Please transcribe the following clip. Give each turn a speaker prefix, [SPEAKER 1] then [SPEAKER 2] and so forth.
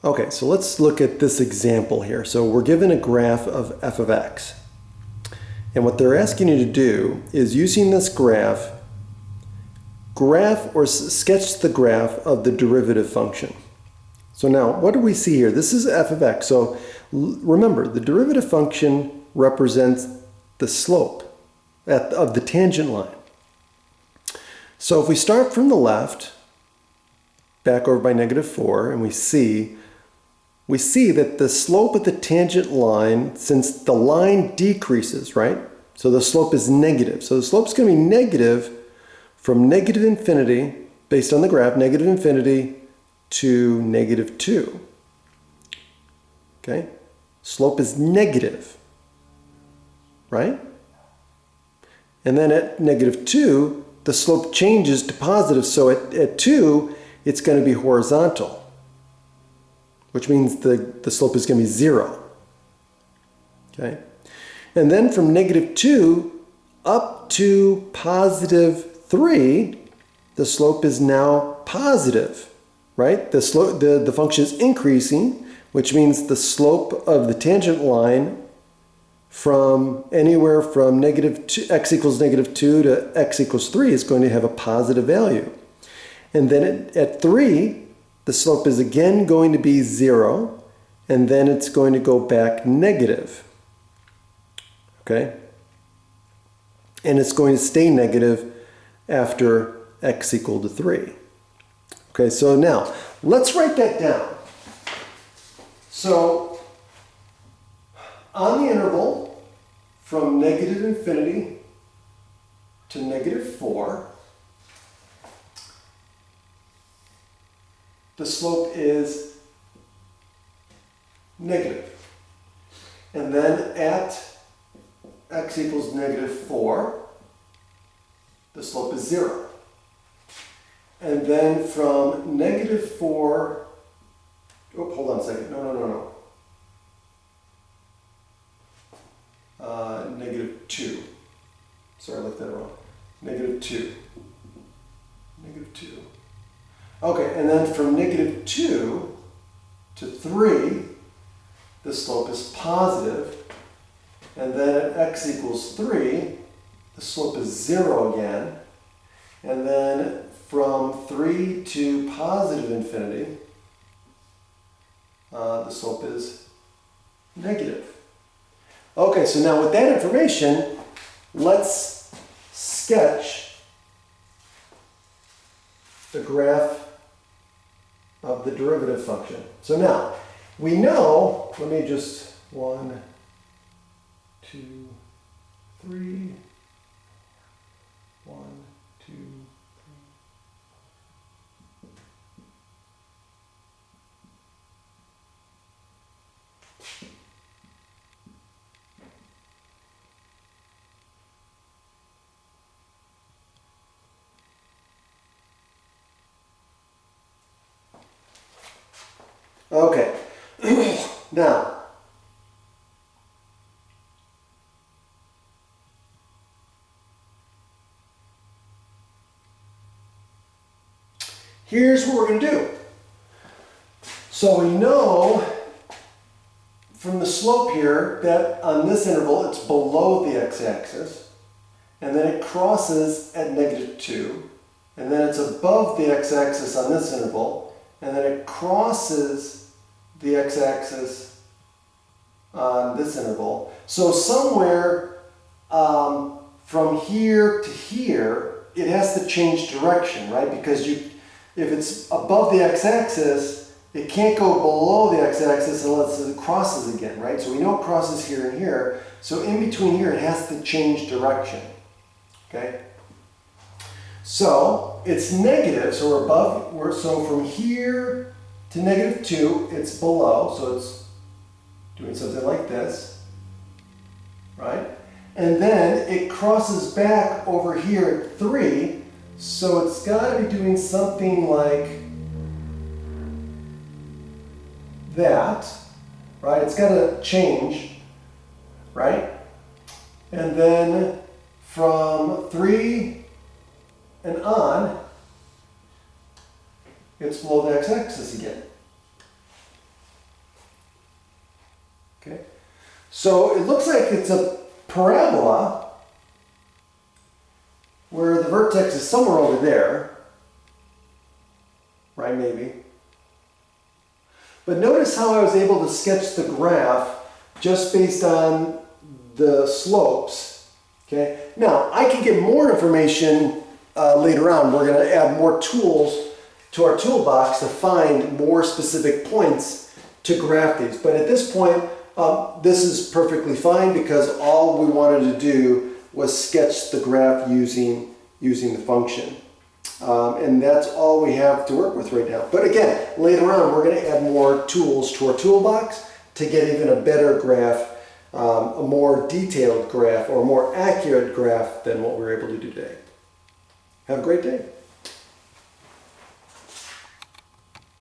[SPEAKER 1] Okay, so let's look at this example here. So we're given a graph of f of x. And what they're asking you to do is, using this graph or sketch the graph of the derivative function. So now, what do we see here? This is f of x. So remember, the derivative function represents the slope of the tangent line. So if we start from the left, back over by -4, and we see that the slope of the tangent line, since the line decreases, right? So the slope is negative. So the slope is going to be negative from negative infinity, based on the graph, negative infinity to -2. Okay? Slope is negative, right? And then at -2, the slope changes to positive. So at 2, it's going to be horizontal, which means the slope is going to be 0. Okay? And then from -2 up to +3, the slope is now positive, right? The function is increasing, which means the slope of the tangent line from anywhere from x equals -2 to x equals 3 is going to have a positive value. And then at 3, the slope is again going to be 0, and then it's going to go back negative. Okay? And it's going to stay negative after x equal to 3. Okay, so now let's write that down. So on the interval from -infinity to -4, the slope is negative. And then at x equals -4, the slope is 0. And then from -4, oh, hold on a second, no. -2. Sorry, I looked that wrong. -2. -2. Okay, and then from -2 to 3, the slope is positive. And then at x equals 3, the slope is 0 again. And then from 3 to +infinity, the slope is negative. Okay, so now with that information, let's sketch the graph of the derivative function. So now, we know, let me just, 1, 2, 3, 1, 2, 3. Okay, now, here's what we're going to do. So we know from the slope here that on this interval it's below the x-axis, and then it crosses at -2, and then it's above the x-axis on this interval, and then it crosses the x-axis on this interval. So somewhere from here to here, it has to change direction, right? Because if it's above the x-axis, it can't go below the x-axis unless it crosses again, right? So we know it crosses here and here. So in between here, it has to change direction, okay? So it's negative, so we're above, so from here to -2, it's below, so it's doing something like this, right? And then it crosses back over here at 3, so it's got to be doing something like that, right? It's got to change, right? And then from 3 and on, it's below the x-axis again. So it looks like it's a parabola where the vertex is somewhere over there, right, maybe. But notice how I was able to sketch the graph just based on the slopes, okay? Now, I can get more information later on. We're going to add more tools to our toolbox to find more specific points to graph these. But at this point, this is perfectly fine because all we wanted to do was sketch the graph using the function. And that's all we have to work with right now. But again, later on, we're going to add more tools to our toolbox to get even a better graph, a more detailed graph, or a more accurate graph than what we were able to do today. Have a great day.